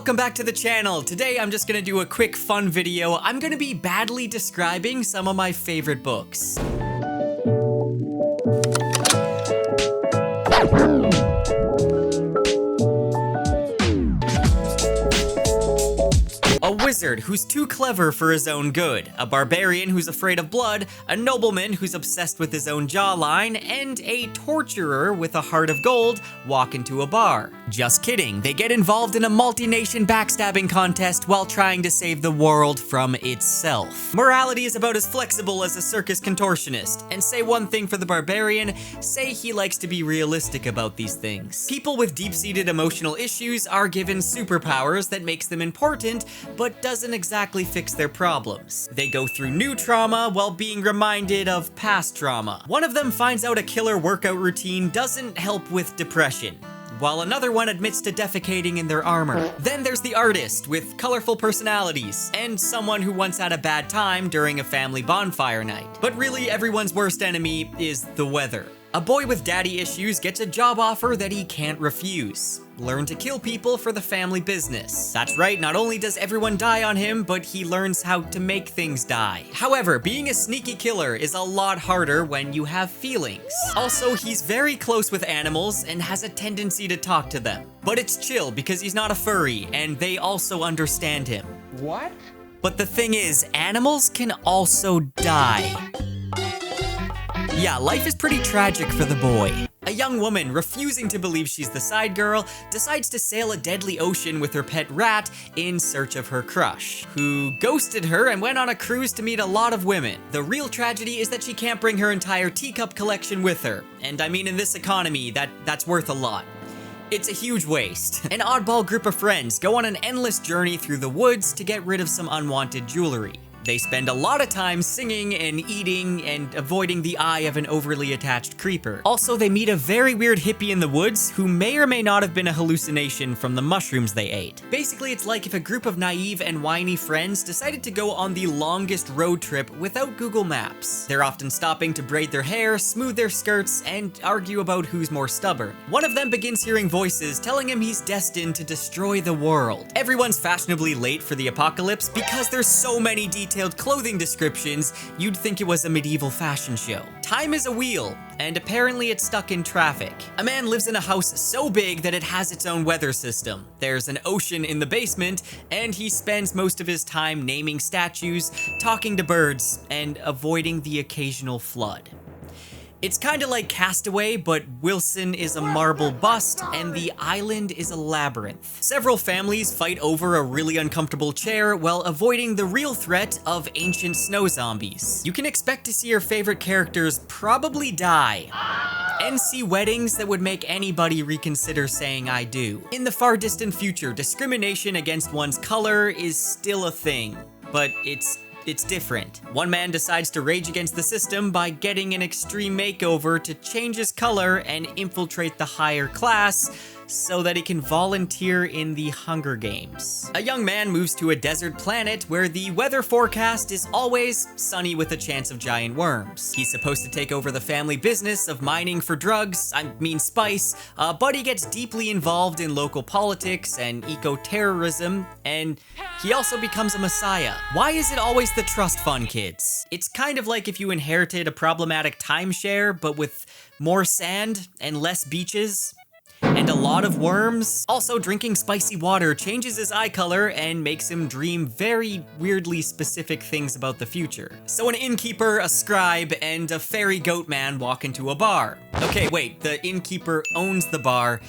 Welcome back to the channel. Today I'm just gonna do a quick fun video. I'm gonna be badly describing some of my favorite books. A wizard who's too clever for his own good, a barbarian who's afraid of blood, a nobleman who's obsessed with his own jawline, and a torturer with a heart of gold walk into a bar. Just kidding, they get involved in a multi-nation backstabbing contest while trying to save the world from itself. Morality is about as flexible as a circus contortionist, and say one thing for the barbarian, say he likes to be realistic about these things. People with deep-seated emotional issues are given superpowers that makes them important, but doesn't exactly fix their problems. They go through new trauma while being reminded of past trauma. One of them finds out a killer workout routine doesn't help with depression, while another one admits to defecating in their armor. Then there's the artist with colorful personalities, and someone who once had a bad time during a family bonfire night. But really, everyone's worst enemy is the weather. A boy with daddy issues gets a job offer that he can't refuse. Learn to kill people for the family business. That's right, not only does everyone die on him, but he learns how to make things die. However, being a sneaky killer is a lot harder when you have feelings. Also, he's very close with animals and has a tendency to talk to them. But it's chill because he's not a furry, and they also understand him. What? But the thing is, animals can also die. Yeah, life is pretty tragic for the boy. A young woman, refusing to believe she's the side girl, decides to sail a deadly ocean with her pet rat in search of her crush, who ghosted her and went on a cruise to meet a lot of women. The real tragedy is that she can't bring her entire teacup collection with her. And I mean, in this economy, that's worth a lot. It's a huge waste. An oddball group of friends go on an endless journey through the woods to get rid of some unwanted jewelry. They spend a lot of time singing and eating and avoiding the eye of an overly attached creeper. Also, they meet a very weird hippie in the woods who may or may not have been a hallucination from the mushrooms they ate. Basically, it's like if a group of naive and whiny friends decided to go on the longest road trip without Google Maps. They're often stopping to braid their hair, smooth their skirts, and argue about who's more stubborn. One of them begins hearing voices telling him he's destined to destroy the world. Everyone's fashionably late for the apocalypse because there's so many detailed clothing descriptions, you'd think it was a medieval fashion show. Time is a wheel, and apparently it's stuck in traffic. A man lives in a house so big that it has its own weather system. There's an ocean in the basement, and he spends most of his time naming statues, talking to birds, and avoiding the occasional flood. It's kinda like Castaway, but Wilson is a marble bust, and the island is a labyrinth. Several families fight over a really uncomfortable chair while avoiding the real threat of ancient snow zombies. You can expect to see your favorite characters probably die, and see weddings that would make anybody reconsider saying I do. In the far distant future, discrimination against one's color is still a thing, but it's different. One man decides to rage against the system by getting an extreme makeover to change his color and infiltrate the higher class so that he can volunteer in the Hunger Games. A young man moves to a desert planet where the weather forecast is always sunny with a chance of giant worms. He's supposed to take over the family business of mining for drugs, spice, but he gets deeply involved in local politics and eco-terrorism, and he also becomes a messiah. Why is it always the trust fund kids? It's kind of like if you inherited a problematic timeshare, but with more sand and less beaches. And a lot of worms. Also, drinking spicy water changes his eye color and makes him dream very weirdly specific things about the future. So an innkeeper, a scribe, and a fairy goat man walk into a bar. Okay, wait, the innkeeper owns the bar,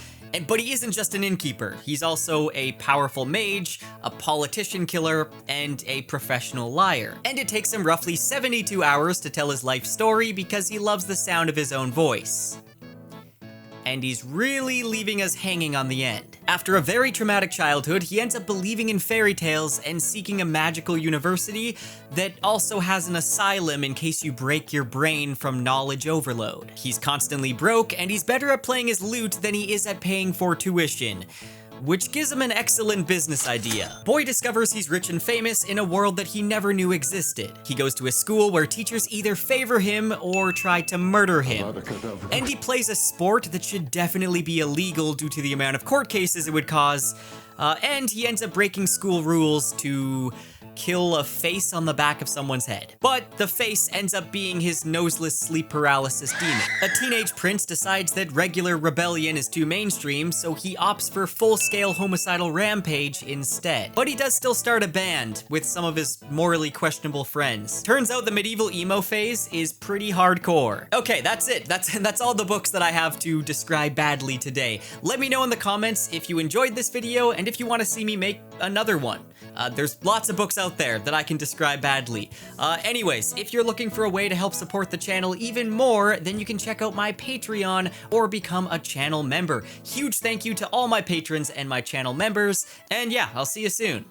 but he isn't just an innkeeper. He's also a powerful mage, a politician killer, and a professional liar. And it takes him roughly 72 hours to tell his life story because he loves the sound of his own voice. And he's really leaving us hanging on the end. After a very traumatic childhood, he ends up believing in fairy tales and seeking a magical university that also has an asylum in case you break your brain from knowledge overload. He's constantly broke, and he's better at playing his lute than he is at paying for tuition, which gives him an excellent business idea. Boy discovers he's rich and famous in a world that he never knew existed. He goes to a school where teachers either favor him or try to murder him. And he plays a sport that should definitely be illegal due to the amount of court cases it would cause, and he ends up breaking school rules to kill a face on the back of someone's head. But the face ends up being his noseless sleep paralysis demon. A teenage prince decides that regular rebellion is too mainstream, so he opts for full-scale homicidal rampage instead. But he does still start a band with some of his morally questionable friends. Turns out the medieval emo phase is pretty hardcore. Okay, that's it. That's all the books that I have to describe badly today. Let me know in the comments if you enjoyed this video and if you want to see me make another one. There's lots of books out there that I can describe badly. Anyways, if you're looking for a way to help support the channel even more, then you can check out my Patreon or become a channel member. Huge thank you to all my patrons and my channel members, and yeah, I'll see you soon.